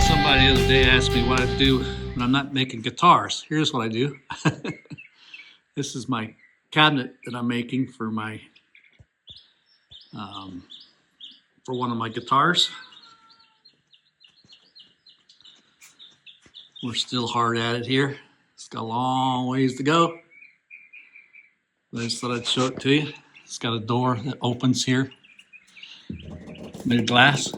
Somebody the other day asked me what I do when I'm not making guitars. Here's what I do. This is my cabinet that I'm making for my for one of my guitars. We're still hard at it here. It's got a long ways to go. I just thought I'd show it to you. It's got a door that opens here, made of glass.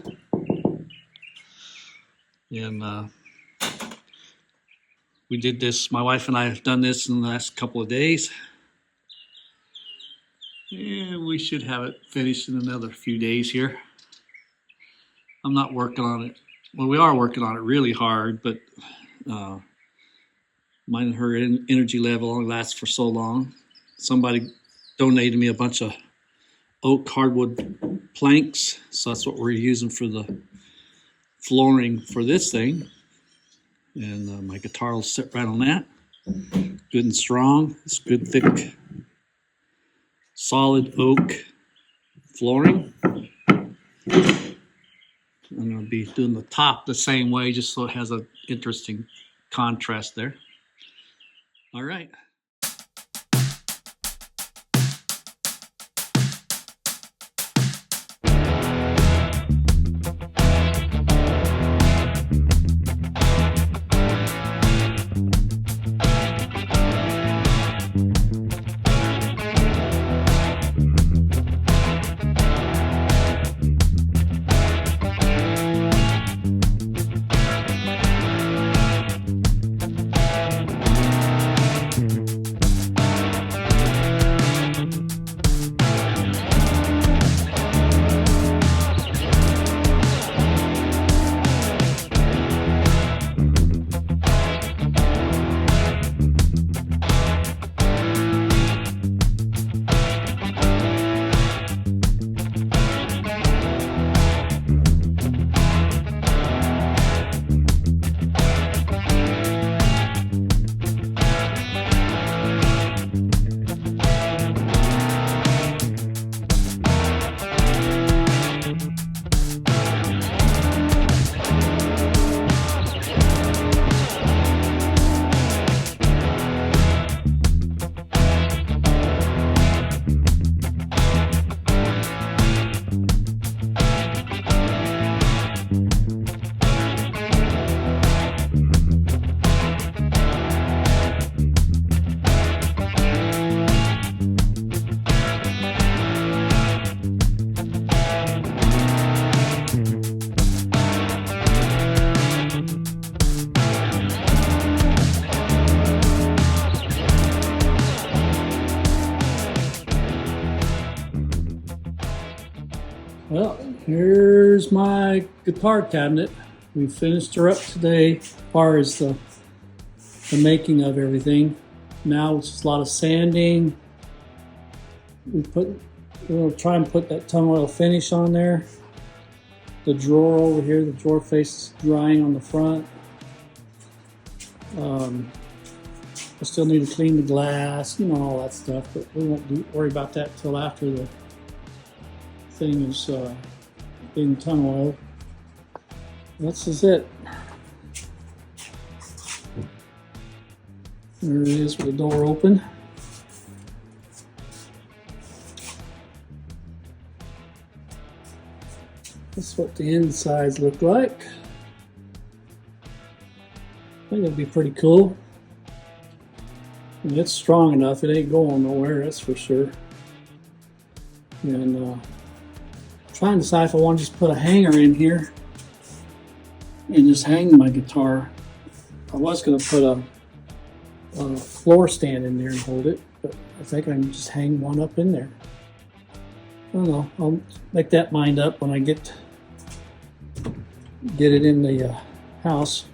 And we did this, my wife and I have done this in the last couple of days. And we should have it finished in another few days here. I'm not working on it. Well, we are working on it really hard, but mine and her energy level only lasts for so long. Somebody donated me a bunch of oak hardwood planks, so that's what we're using for the flooring for this thing. And my guitar will sit right on that. Good and strong. It's good, thick, solid oak flooring. I'm going to be doing the top the same way, just so it has an interesting contrast there. All right. Well, here's my guitar cabinet. We finished her up today as far as the making of everything. Now it's just a lot of sanding. We're going to try and put that tung oil finish on there. The drawer over here, the drawer face is drying on the front. I still need to clean the glass, all that stuff, but we won't worry about that till after the thing is being tung oiled. This is it. There it is with the door open. That's what the insides look like. I think it'll be pretty cool. And it's strong enough, it ain't going nowhere, that's for sure. And trying to decide if I want to just put a hanger in here and just hang my guitar. I was going to put a floor stand in there and hold it, but I think I can just hang one up in there. I don't know, I'll make that mind up when I get it in the house.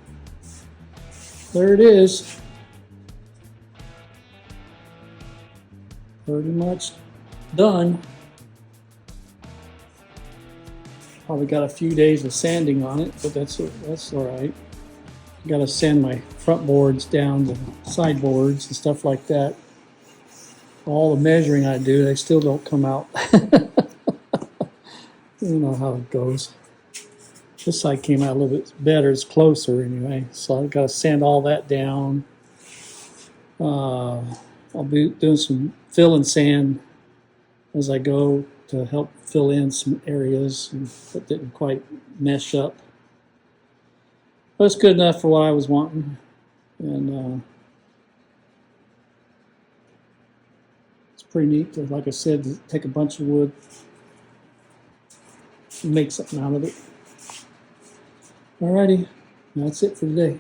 There it is. Pretty much done. Probably got a few days of sanding on it, but that's all right. Got to sand my front boards down to side boards and stuff like that. All the measuring I do, they still don't come out. You know how it goes. This side came out a little bit better. It's closer anyway. So I've got to sand all that down. I'll be doing some fill and sand as I go to help fill in some areas that didn't quite mesh up. But it's good enough for what I was wanting. And it's pretty neat to, like I said, to take a bunch of wood and make something out of it. Alrighty, that's it for today.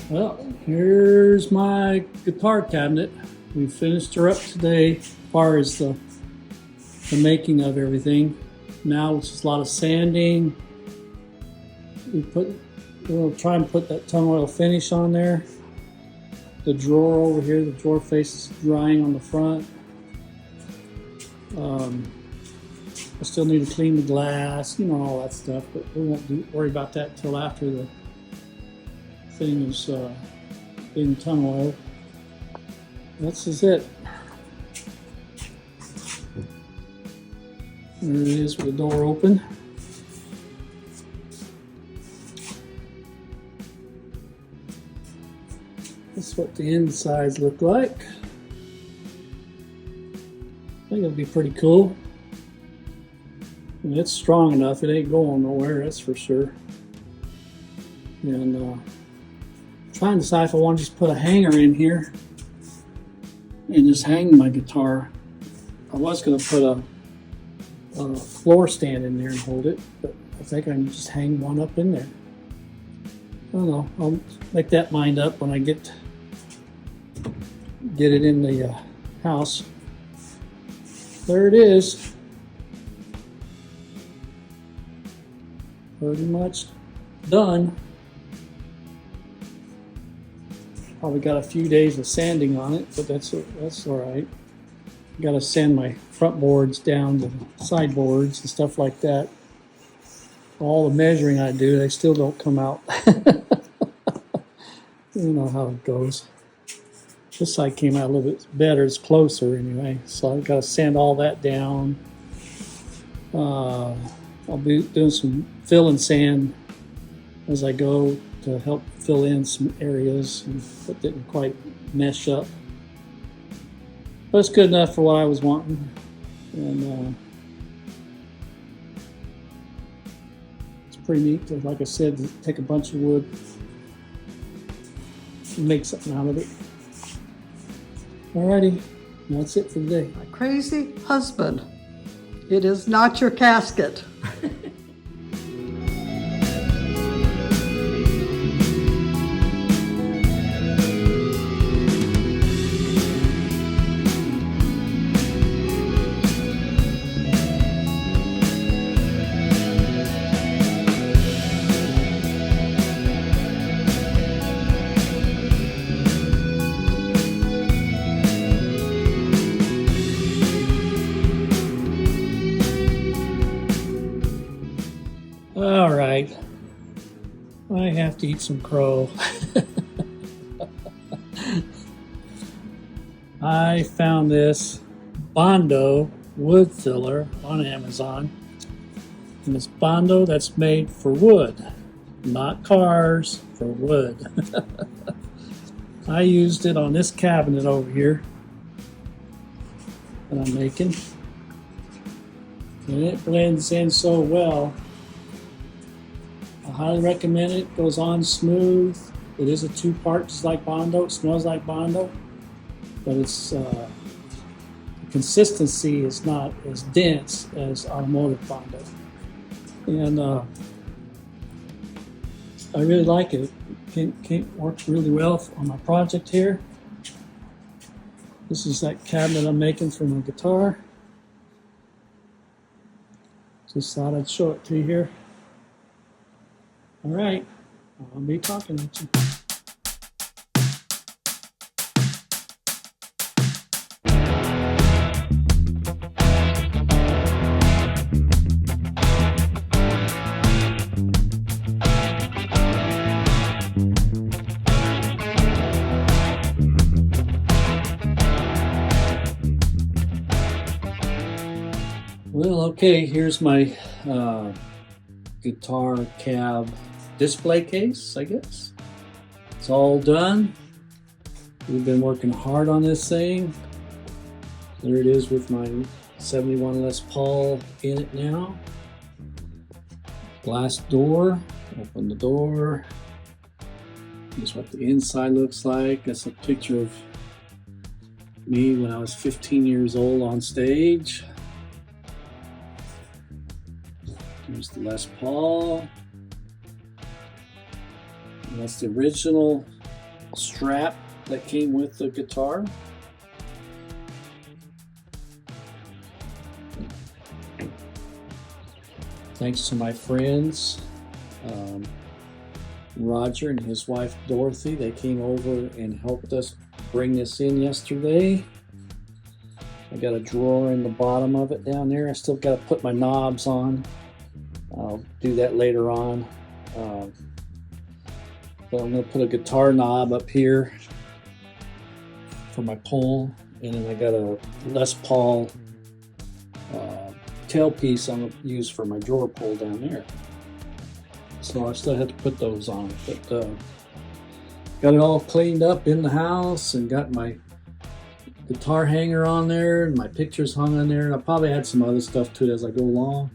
Well, here's my guitar cabinet. We finished her up today as far as the making of everything. Now it's just a lot of sanding. We'll try and put that tung oil finish on there. The drawer over here, the drawer face is drying on the front. I still need to clean the glass, all that stuff, but we won't worry about that until after the thing is being tung oil. This is it. There it is with the door open. That's what the insides look like. I think it'll be pretty cool. And it's strong enough, it ain't going nowhere, that's for sure. And trying to decide if I want to just put a hanger in here and just hang my guitar. I was going to put a floor stand in there and hold it, but I think I can just hang one up in there. I don't know. I'll make that mind up when I get it in the house. There it is. Pretty much done. Probably got a few days of sanding on it, but that's all right. Got to sand my front boards down to the side boards and stuff like that. All the measuring I do, they still don't come out. You know how it goes. This side came out a little bit better. It's closer anyway. So I've got to sand all that down. I'll be doing some fill and sand as I go to help fill in some areas that didn't quite mesh up. But it's good enough for what I was wanting. And it's pretty neat to, like I said, to take a bunch of wood and make something out of it. Alrighty, that's it for today. My crazy husband. It is not your casket. All right, I have to eat some crow. I found this Bondo wood filler on Amazon, and it's Bondo that's made for wood, not cars, for wood. I used it on this cabinet over here that I'm making, and it blends in so well. I highly recommend it. It goes on smooth. It is a two-part, just like Bondo. It smells like Bondo, but it's the consistency is not as dense as automotive Bondo. And I really like it. It works really well on my project here. This is that cabinet I'm making for my guitar. Just thought I'd show it to you here. All right, I'll be talking to you. Well, okay, here's my guitar cab display case, I guess. It's all done. We've been working hard on this thing. There it is with my 71 Les Paul in it now. Glass door, open the door. Here's what the inside looks like. That's a picture of me when I was 15 years old on stage. Here's the Les Paul. And that's the original strap that came with the guitar. Thanks to my friends, Roger and his wife Dorothy. They came over and helped us bring this in yesterday. I got a drawer in the bottom of it down there. I still got to put my knobs on. I'll do that later on. But I'm going to put a guitar knob up here for my pole, and then I got a Les Paul tailpiece I'm going to use for my drawer pull down there. So I still have to put those on, but got it all cleaned up in the house and got my guitar hanger on there and my pictures hung on there, and I probably add some other stuff to it as I go along.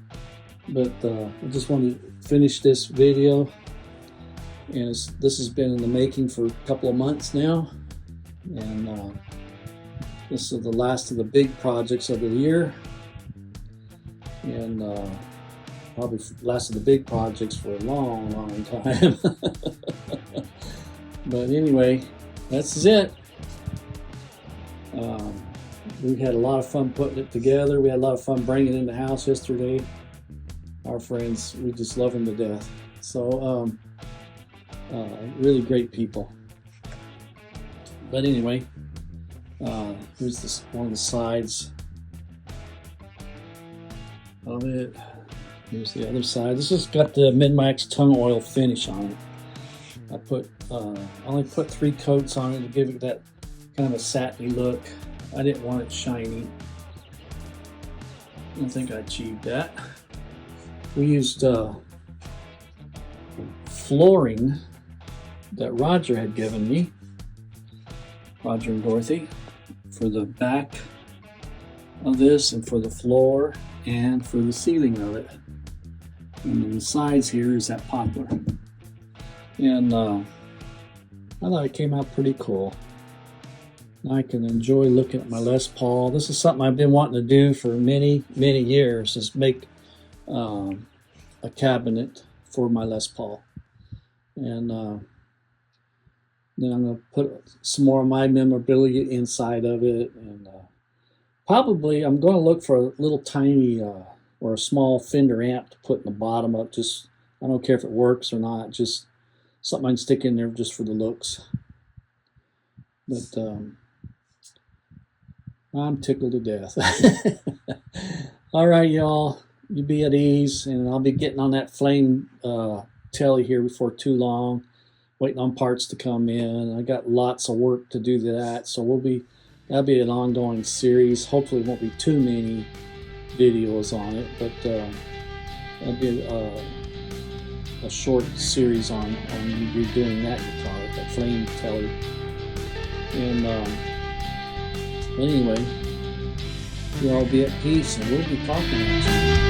But I just wanted to finish this video, and this has been in the making for a couple of months now, and this is the last of the big projects of the year, and probably last of the big projects for a long time. But anyway, that's it. We had a lot of fun putting it together. We had a lot of fun bringing it in the house yesterday. Our friends, we just love them to death. So really great people. But anyway, here's one of the sides of it. Here's the other side. This has got the Mid-Max tung oil finish on it. I only put 3 coats on it to give it that kind of a satiny look. I didn't want it shiny. I don't think I achieved that. We used flooring that Roger had given me, Roger and Dorothy, for the back of this and for the floor and for the ceiling of it. And then the sides here is that poplar. And I thought it came out pretty cool. Now I can enjoy looking at my Les Paul. This is something I've been wanting to do for many years, is make a cabinet for my Les Paul. And then I'm going to put some more of my memorabilia inside of it. And probably I'm going to look for a little tiny or a small Fender amp to put in the bottom of. Just, I don't care if it works or not, just something I can stick in there just for the looks. But I'm tickled to death. All right, y'all, you be at ease, and I'll be getting on that flame telly here before too long, waiting on parts to come in. I got lots of work to do to that, so that'll be an ongoing series. Hopefully it won't be too many videos on it, but that'll be a short series on me redoing that guitar, that flame telly. And but anyway, you all be at peace, and we'll be talking about you.